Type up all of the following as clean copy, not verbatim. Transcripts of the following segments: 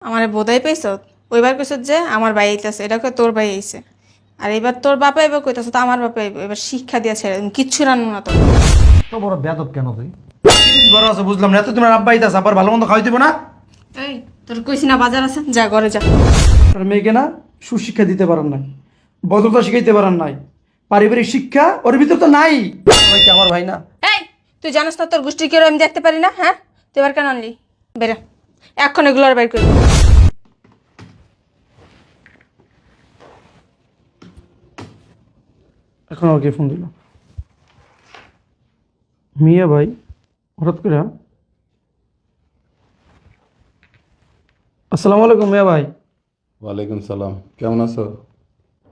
আমারে বোধাই পাইছ। ওইবার কইছ যে আমার ভাই আইতাছে, এটা কই তোর ভাই আইছে। আর এবার তোর বাপা এবার কইতাছ তো আমার বাপা আইব। এবার শিক্ষা দিয়া ছেড়ে দিম, কিচ্ছু রান্না না তো। তো বড় বেয়াদব কেন তুই? তিরিশ বড় আছে বুঝলাম না, এত তোমার আব্বা আইতাছে, আবার ভালো মন্দ খাওয়াই দিব না? এই তোর কইছি না বাজার আছে, যা ঘরে যা। আর মেয়েকে না সুশিক্ষা দিতে পারেন নাই, ভদ্রতা শিখাইতে পারেন নাই, পারিবারিক শিক্ষা ওর ভিতর তো নাই। সবাই কি আমার ভাই না? এই তুই জানিস না তোর গোষ্ঠী কেউ আমি দেখতে পারি না? হ্যাঁ, তুই এবার কেন আনলি? বেরা এখন এগুলো আর বের করবি। এখন আর কে ফোন দিল? মিয়া ভাই হঠাৎ করে? আসসালামু আলাইকুম মিয়া ভাই। ওয়ালাইকুম সালাম, কেমন আছো?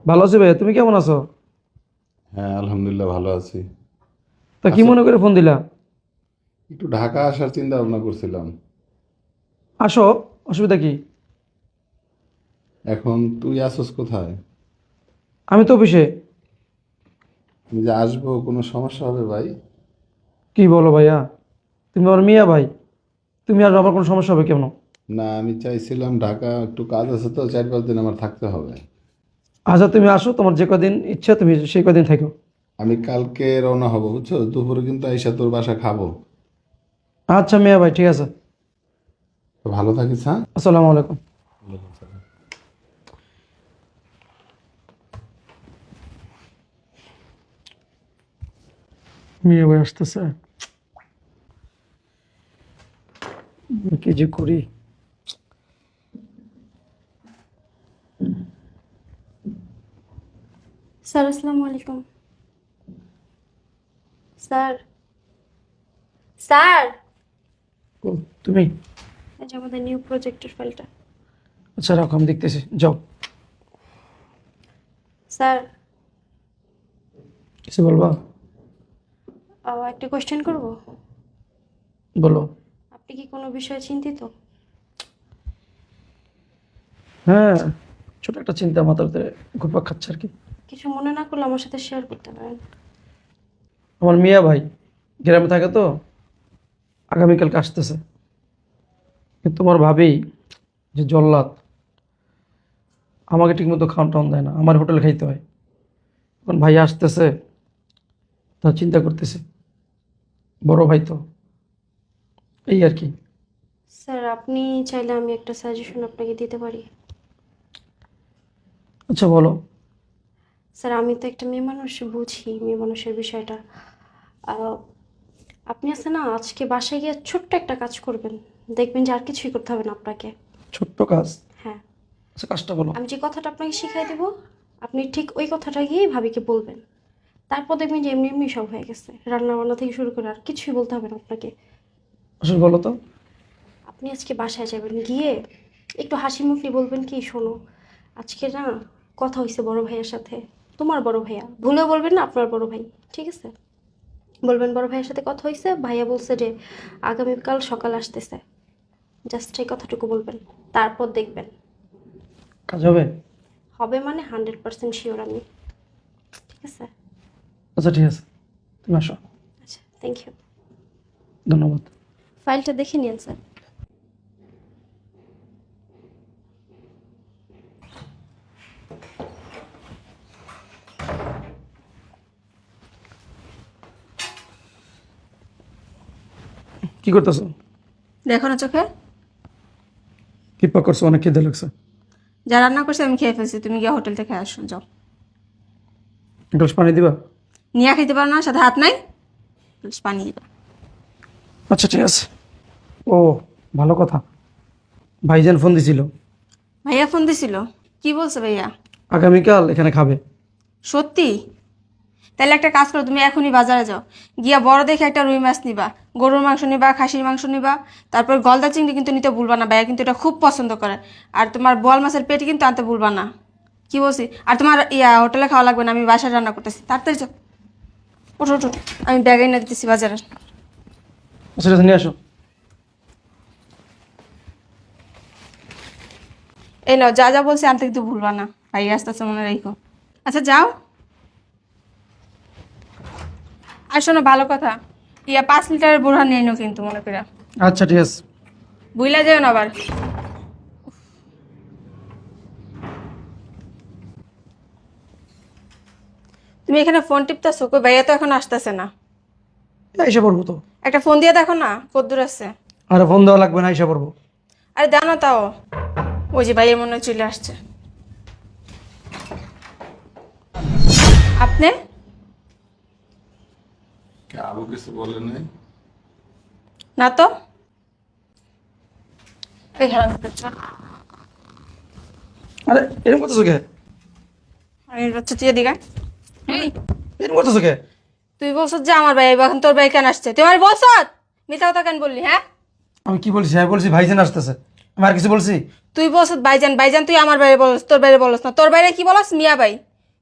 ভালো আছি ভাই, তুমি কেমন আছো? হ্যাঁ আলহামদুলিল্লাহ ভালো আছি। তা কি মনে করে ফোন দিলা? একটু ঢাকা আসার চিন্তা ভাবনা করছিলাম। আসো, অসুবিধা কি? এখন তুই আসোস কোথায়? আমি তো অফিসে। আমি যে আসবো কোনো সমস্যা হবে ভাই? কি বলো ভাইয়া, তুমি আমার মিয়া ভাই, তুমি আর আমার কোনো সমস্যা হবে কেন? না আমি চাইছিলাম ঢাকা একটু কাজ আছে তো, 4-5 দিন আমার থাকতে হবে। আচ্ছা তুমি আসো, তোমার যে কদিন ইচ্ছা তুমি সেই কদিন থাকো। আমি কালকে রওনা হব বুঝছো, দুপুরে কিন্তু আইসা তোর বাসা খাবো। আচ্ছা মিয়া ভাই ঠিক আছে। তো ভালো থাকিস হ্যাঁ। আসসালামু আলাইকুম। মিয়া ভাই আসতেছে, কি যে করি। স্যার আসসালামু আলাইকুম। স্যার স্যার ও, তুমি? এই যে আমাদের নিউ প্রজেক্টের ফাইলটা। আচ্ছা রাখো, আমি দেখতেছি, যাও। স্যার কিছু বলবা? একটা কোয়েশ্চেন করব। বলো। আপনি কি কোনো বিষয়ে চিন্তিত? হ্যাঁ, ছোট একটা চিন্তা মাথাতে ঘুরপাক খাচ্ছে আর কি। কিছু মনে না করলে আমার সাথে শেয়ার করতে পারেন। আমার মিয়া ভাই গ্রামে থাকে তো, আগামীকালকে আসতেছে, কিন্তু তোমার ভাবি যে জল্লাদ, আমাকে ঠিকমতো খাওয়ান টাউন দেয় না, আমার হোটেলে খাইতে হয়। এখন ভাই আসতেছে, তা চিন্তা করতেছি, বড় ভাই তো, এই আর কি। স্যার আপনি চাইলে আমি একটা সাজেশন আপনাকে দিতে পারি। আচ্ছা বলো। স্যার আমি তো একটা মেয়ে মানুষ, বুঝি মেয়ে মানুষের বিষয়টা। আহ, আপনি আছে না, আজকে বাসায় গিয়ে ছোট্ট একটা কাজ করবেন, দেখবেন যে আর কিছুই করতে হবে না আপনাকে। ছোট্ট কাজ? হ্যাঁ, আচ্ছা কাজটা বলো। আমি যে কথাটা আপনাকে শিখাই দেবো, আপনি ঠিক ওই কথাটা গিয়ে ভাবিকে বলবেন। তারপর দেখবেন যে এমনি এমনি সব হয়ে গেছে, রান্না বান্না থেকে শুরু করে আর কিছুই বলতে হবে না আপনাকে। আসলে বলো তো। আপনি আজকে বাসায় যাবেন, গিয়ে একটু হাসি মুখ নিয়ে বলবেন কি, শোনো আজকে না কথা হয়েছে বড় ভাইয়ের সাথে, তোমার বড় ভাইয়া, ভুলেও বলবেন না আপনার বড় ভাই, ঠিক আছে? বলবেন বড় ভাইয়ের সাথে কথা হয়েছে, ভাইয়া বলছে যে আগামীকাল সকাল আসতেছে। জাস্ট এই কথাটুকু বলবেন, তারপর দেখবেন কাজ হবে? হবে, মানে 100% শিওর আমি। ঠিক আছে? আচ্ছা ঠিক আছে, তুমি আসো। আচ্ছা, থ্যাংক ইউ। ধন্যবাদ। ফাইলটা দেখে নিন স্যার। কি করতেছো? দেখো না চোখে, কি পাক করছো? অনেক খিদে লাগছে। যা রান্না করছে আমি খেয়ে ফেলছি, তুমি গিয়ে হোটেল থেকে আসো, যাও। এক গ্লাস পানি দিবা? নিয়ে খাইতে পারো না, সাথে হাত নাই, প্লিজ পানি দিবা। আচ্ছা ঠিক আছে। ও, ভালো কথা, ভাইজান ফোন দিছিল, ভাইয়া ফোন দিছিল? কি বলছে ভাইয়া? আগামীকাল এখানে খাবে। সত্যি? তাহলে একটা কাজ করো, তুমি এখনই বাজারে যাও, গিয়া বড় দেখে একটা রুই মাছ নিবা, গরুর মাংস নিবা, খাসির মাংস নিবা, তারপর গলদা চিংড়ি কিন্তু নিতে ভুলবা না, ভাইয়া কিন্তু এটা খুব পছন্দ করে। আর তোমার বোয়াল মাছের পেটি কিন্তু আনতে ভুলবা না। কি বলছি? আর তোমার হোটেলে খাওয়া লাগবে না, আমি বাসায় রান্না করতেছি, তাড়াতাড়ি যাও। ওঠো ওঠো, আমি ব্যাগ এনে দিতেছি বাজারে। আচ্ছা ঠিক আছে, নিয়ে আসো। এই নাও, যা যা বলছি আনতে কিন্তু ভুলবা না, ভাইয়া আসতেছে মনে রাখো। আচ্ছা যাও। আর শোনো ভালো কথা, 5 লিটারের বোরহা নিয়ে নিও কিন্তু মনে করে, আচ্ছা ঠিক আছে। বুইলা যেও না আবার। তুমি এখানে ফোন টিপতেছো, কই ভাইয়া তো এখন আসতেছে না। এসে পড়বো তো। একটা ফোন দিয়ে দেখো না কদ্দূর আছে। আরে ফোন দেওয়া লাগবে না, এসে পড়বো। আরে দাও না তাও। ওই যে ভাইয়ের মনে হয় চলে আসছে। আপনি কে আবু কিছু বলে নাই? না তো। এই হারাম করছো। আরে এরকম করতেছো কে? আমি বাচ্চা তুই এদিকে আয়। এই, এরকম করতেছো কে? তুই বলছ যে আমার ভাই এখন তোর ভাই কেন আসছে? তুই আমার বলছ মিথ্যা কথা কেন বললি? হ্যাঁ, আমি কি বলছি? আমি বলছি ভাইজান আসতেছে। আমি আর কিছু বলছি? তুই বলছ ভাইজান ভাইজান, তুই আমার বাইরে বলস, তোর বাইরে বলস না। তোর বাইরে কি বলস? মিয়া ভাই।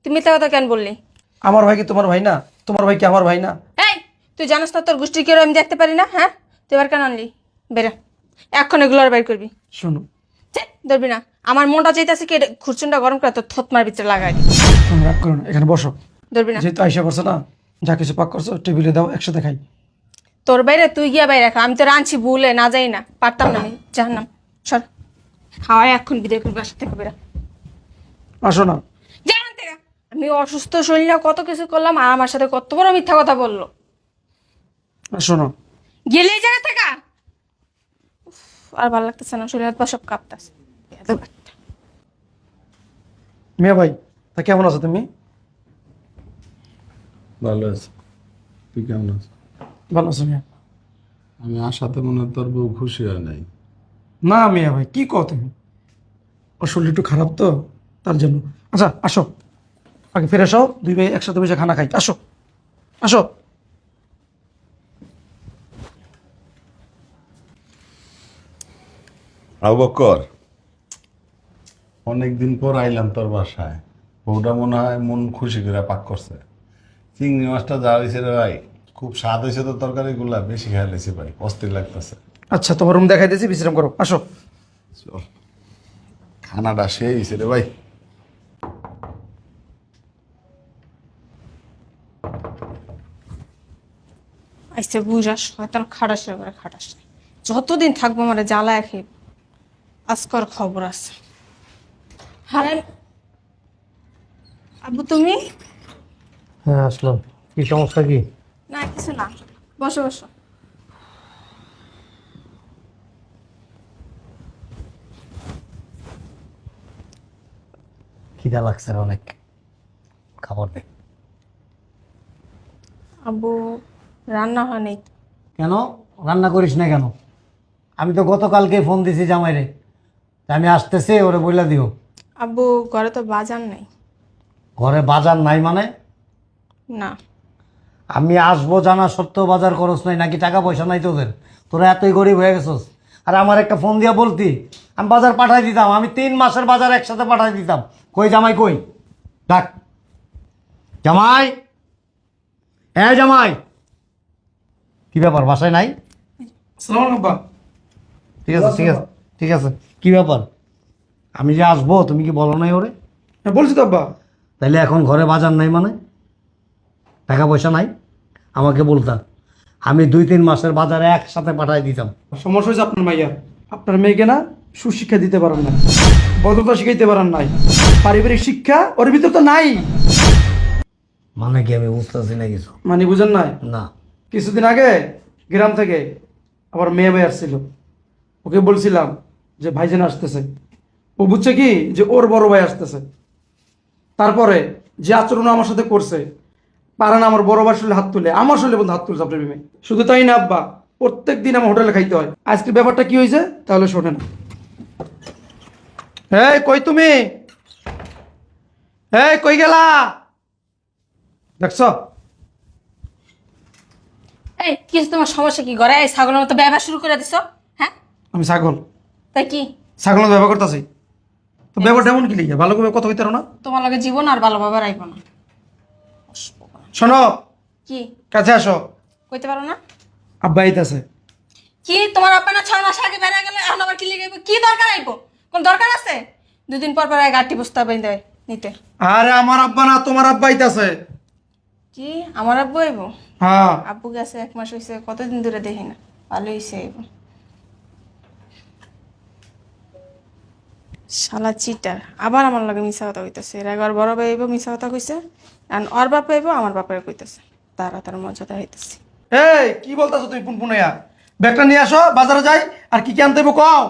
তুই মিথ্যা কথা কেন বললি? আমার ভাই কি তোমার ভাই না? তোমার ভাই কি আমার ভাই না? এই, তুই জানিস না তোর গোষ্ঠী কেউ আমি দেখতে পারি না? হ্যাঁ, তুই এবার কেন আনলি? বেরা, এখন এগুলো আর বাইর করবি। শোনো, ধরবি না। আমার মনটা চাইতেছে কি খুরচুনটা গরম করে তোর থত মার ভিতরে লাগাই দি। তুমি রাগ করো না, এখানে বসো। ধরবি না। যেহেতু আইসা করছো না, যা কিছু পাক করছো টেবিলে দাও, একসাথে খাই। তোর বাইরে তুই গিয়া বাইরে রাখা, আমি তো রাঁধছি ভুলে না যাই না, পারতাম না আমি। জাহান্নাম, সর। খাওয়াই এখন বিদায় করবি বাসা থেকে, বেরা। আসো না। জাহান থেকে। আমি অসুস্থ শরীরে কত কিছু করলাম আর আমার সাথে কত বড় মিথ্যা কথা বললো। আসো না। গেলে এই জায়গা থেকে। উফ, আর ভালো লাগতেছে না, শরীর হাত পা সব কাঁপতেছে। মিয়া ভাই, তা কেমন আছো তুমি? ভালো আছে। তুই কেমন আছিস? ভালো আছো মিয়া? আমি আশাতে মনে হয় তোর বউ খুশি হয় নাই। না মিয়া ভাই, কি কও তুমি? ওর শরীর একটু খারাপ তো, তার জন্য। আচ্ছা আসো, আগে ফিরে আসো, দুই ভাই একসাথে বসে খানা খাই। আসো আসো। আবু বকর, অনেকদিন পর আইলাম তোর বাসায়। বউটা মনে হয় মন খুশি করে পাক করছে। চিংড়ি মাছটা যা হয়েছে রে ভাই, খুব স্বাদ হয়েছে। তো তরকারিগুলা বেশি খেয়ে লেছি ভাই, অস্থির লাগতেছে। আচ্ছা, তোমার রুম দেখাই দিয়েছি, বিশ্রাম করো। আসো। চল, খানাটা সেই হয়েছে রে ভাই। আইসে বুঝা শয়তান খাটাস করে খাটাস। যতদিন থাকবো আমার জ্বালায় খেয়ে আজকর খবর আছে। হারান আবু, তুমি? হ্যাঁ আসলাম। কি সমস্যা কি? না কিছু না, বসো বসো। খিদা লাগছে রে অনেক, খাবার দে। আবু, রান্না হয়নি। কেন রান্না করিস না কেন? আমি তো গতকালকে ফোন দিছি জামাইরে, আমি আসতেছি, ওরে বইলা দিও। আবু, ঘরে তো বাজার নাই। ঘরে বাজার নাই মানে? না। আমি আসবো জানা সত্ত্বেও বাজার খরচ নাই নাকি? টাকা পয়সা নাই তোদের? তোরা এতই গরিব হয়ে গেছস। আর আমার একটা ফোন দিয়া বলতি, আমি বাজার পাঠাই দিতাম। আমি 3 মাসের বাজার একসাথে পাঠাই দিতাম। কই জামাই কই? ডাক জামাই। হ্যাঁ জামাই, কি ব্যাপার বাসায় নাই? সালাম আব্বা। ঠিক আছে ঠিক আছে ঠিক আছে। কি ব্যাপার? আমি যে আসবো তুমি কি বলো নাই ওরে? হ্যাঁ বলছি তো আব্বা। তাইলে এখন ঘরে বাজার নাই মানে? টাকা পয়সা নাই? আমাকে বলতা, আমি 2-3 মাসের বাজারে একসাথে পাঠাই দিতাম। সমস্যা হয়েছে আপনার মাইয়া। আপনার মেয়েকে না সুশিক্ষা দিতে পারেন না, ভদ্রতা শিখাইতে পারেন নাই, পারিবারিক শিক্ষা ওর ভিতর তো নাই। মানে কি আমি বুঝতেছি না কিছু। মানে বুঝেন নাই? না। কিছুদিন আগে গ্রাম থেকে আবার মেয়ে ভাই আসছিল। ওকে বলছিলাম যে ভাইজান আসতেছে। ও বুঝছে কি যে ওর বড় ভাই আসতেছে। তারপরে যে আচরণ আমার সাথে করছে, পারে না আমার বড় ভাই শরীরে হাত তুলে, আমার শরীরে বন্ধু হাত তুলছে আপনার মেয়ে। শুধু তাই না আব্বা, প্রত্যেক দিন আমার হোটেলে খাইতে হয়। আজকের ব্যাপারটা কি হয়েছে তাহলে শোনেন। এই কই তুমি? এই কই গেলা? দেখছ? এই কিছু তোমার সমস্যা কি? ঘরে এই ছাগলের মতো ব্যবহার শুরু করে দিছো? হ্যাঁ, আমি ছাগল? তাই কি? ছাগল ব্যবহার করতেছি তো? ব্যাপারটা এমন কি লিখে ভালো করে কথা কইতে পারো না? তোমার লগে জীবন আর ভালোভাবে রাখবো না। শোনো, কি কাছে আসো। কইতে পারো না? আব্বা আইতাছে। কি তোমার আপা না 6 মাস আগে বেড়ে গেলে এখন আবার কি লিখে কি দরকার আইবো? কোন দরকার আছে 2 দিন পর পর গাড়ি বস্তা বেঁধে দেয় নিতে? আরে আমার আব্বা না, তোমার আব্বা আইতাছে। কি আমার আব্বু আইবো? হ্যাঁ। আব্বু গেছে 1 মাস হয়েছে, কতদিন ধরে দেখি না। ভালো হয়েছে আইবো। শালা চিটার আবার আমার লগে মিশা কথা কইতেছে। এর আগে ওর বড় ভাই আইব মিশা কথা কইছে, আর ওর বাপ আইব আমার বাপের কইতেছে। তারা তার মজাটা হইতেছে। এই কি বলতাছো তুই পুনপুনাইয়া? ব্যাগটা নিয়ে আসো, বাজারে যাই। আর কি কি আনতে হইব কও।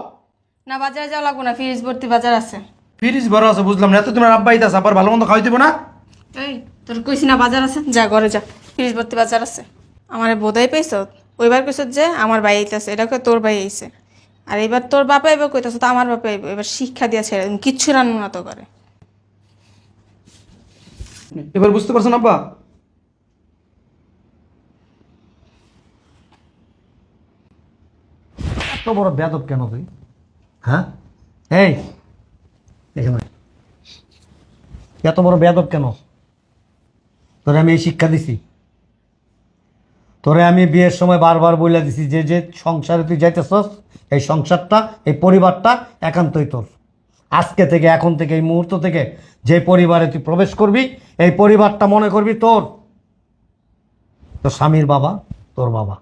না বাজারে যাওয়া লাগবো না, ফ্রিজ ভর্তি বাজার আছে। ফ্রিজ ভরা আছে বুঝলাম না, এত তোমার আব্বা আইতাছে, আবার ভালো মন্দ খাওয়াই দিব না। এই তোর কইছি না বাজার আছে, যা ঘরে যা, ফ্রিজ ভর্তি বাজার আছে। আমারে বোধাই পাইছ, ওইবার কইছ যে আমার ভাই আইতাছে, এটা কই তোর ভাই আইছে। আর এবার তোর বাপা আইব কইতাছ তো আমার বাপা আইব। এবার শিক্ষা দিয়া ছেড়ে দিন, কিচ্ছু রান্না না তো করে। এবার বুঝতে পারছেন আব্বা? এত বড় বেয়াদব কেন তুই? হ্যাঁ এই এখানে এত বড় বেয়াদব কেন? তোরে আমি এই শিক্ষা দিছি, তোরে আমি বিয়ের সময় বারবার বইলা দিছি যে যে সংসারে তুই যাইতেছস, এই সংসারটা এই পরিবারটা একান্তই তোর। আজকে থেকে এখন থেকে এই মুহূর্ত থেকে যে পরিবারে তুই প্রবেশ করবি, এই পরিবারটা মনে করবি তোর। তোর স্বামীর বাবা তোর বাবা,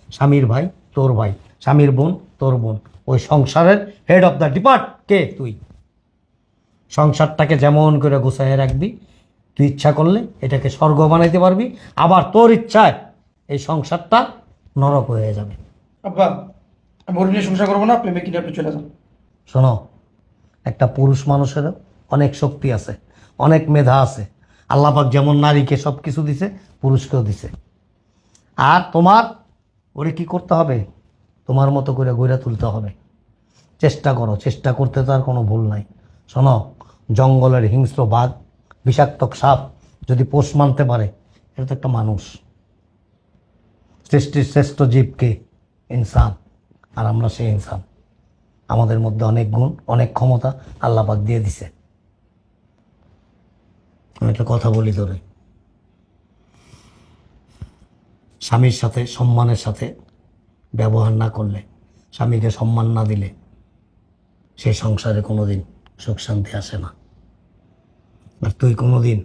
স্বামীর ভাই তোর ভাই, স্বামীর বোন তোর বোন। ওই সংসারের হেড অফ দ্য ডিপার্ট কে? তুই। সংসারটাকে যেমন করে গুছাইয়ে রাখবি, তুই ইচ্ছা করলে এটাকে স্বর্গ বানাইতে পারবি, আবার তোর ইচ্ছায় এই সংসারটা নরক হয়ে যাবে। আব্বা আমি ওর নিয়ে সংসার করবো না, প্রেমে কিনে আপনি চলে যান। শোনো, একটা পুরুষ মানুষের অনেক শক্তি আছে, অনেক মেধা আছে। আল্লাহ পাক যেমন নারীকে সব কিছু দিছে, পুরুষকেও দিছে। আর তোমার ওরে কি করতে হবে? তোমার মতো করে গড়ে তুলতে হবে। চেষ্টা করো, চেষ্টা করতে তো আর কোনো ভুল নাই। শোনো, জঙ্গলের হিংস্র বাঘ, বিষাক্ত সাপ যদি পোষ মানতে পারে, এটা তো একটা মানুষ। সৃষ্টির শ্রেষ্ঠ জীবকে ইনসান, আর আমরা সেই ইনসান। আমাদের মধ্যে অনেক গুণ, অনেক ক্ষমতা আল্লাহ পাক দিয়ে দিছে। আমি একটা কথা বলি তোরে, স্বামীর সাথে সম্মানের সাথে ব্যবহার না করলে, স্বামীকে সম্মান না দিলে, সেই সংসারে কোনোদিন সুখ শান্তি আসে না। আর তুই কোনোদিন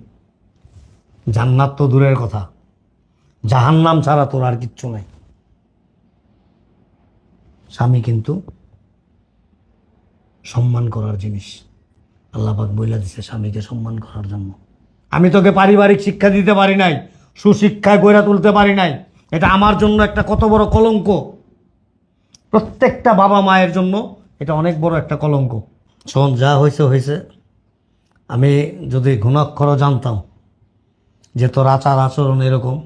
জান্নাত তো দূরের কথা, জাহান্নাম ছাড়া তোর আর কিচ্ছু নাই। স্বামী কিন্তু সম্মান করার জিনিস। আল্লাহ পাক বইলা দিছে স্বামীকে সম্মান করার জন্য। আমি তোকে পারিবারিক শিক্ষা দিতে পারি নাই, সুশিক্ষায় গড়ে তুলতে পারি নাই, এটা আমার জন্য একটা কত বড় কলঙ্ক। প্রত্যেকটা বাবা মায়ের জন্য এটা অনেক বড় একটা কলঙ্ক। শোন, যা হয়েছে হয়েছে। আমি যদি ঘুণাক্ষরও জানতাম যে তোর আচার আচরণ এরকম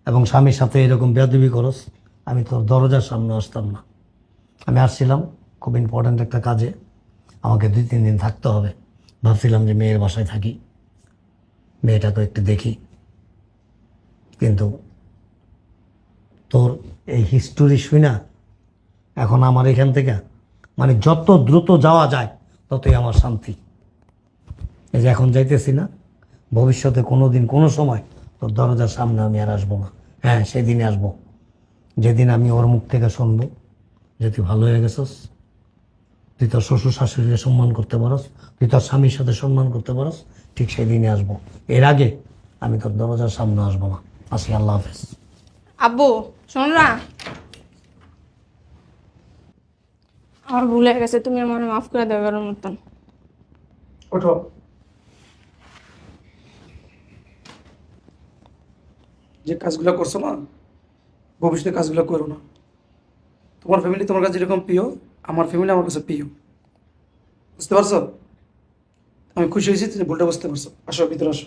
এবং স্বামীর সাথে এরকম বেয়াদবি করস, আমি তোর দরজার সামনে আসতাম না। আমি আসছিলাম খুব ইম্পর্ট্যান্ট একটা কাজে, আমাকে 2-3 দিন থাকতে হবে। ভাবছিলাম যে মেয়ের বাসায় থাকি, মেয়েটাকে একটু দেখি। কিন্তু তোর এই হিস্টোরি শুনা এখন আমার এখান থেকে মানে যত দ্রুত যাওয়া যায় ততই আমার শান্তি। এই যে এখন যাইতেছি না, ভবিষ্যতে কোনো দিন কোনো সময় তোর দরজার সামনে আমি আর আসবো না। হ্যাঁ, সেদিনে আসবো যেদিন আমি ওর মুখ থেকে শুনবো যে তুই ভালো হয়ে গেছস, তুই তোর শ্বশুর শাশুড়িকে সম্মান করতে পারস, তুই তোর স্বামীর সাথে সম্মান করতে পারস, ঠিক সেই দিনে আসবো। এর আগে আমি তোর দরজার সামনে আসবো না। আসি, আল্লাহ হাফেজ। আব্বু শোন না, আমার ভুল হয়ে গেছে, তুমি আমার মাফ করে দেবে এবারের মতন। ওঠো। যে কাজগুলো করছো না, ভবিষ্যতে কাজগুলো করো না। তোমার ফ্যামিলি তোমার কাছে যেরকম প্রিয়, আমার ফ্যামিলি আমার কাছে প্রিয়। বুঝতে পারছো? আমি খুশি হয়েছি তুমি ভুলটা বুঝতে পারছো। আসো, ভিতরে আসো।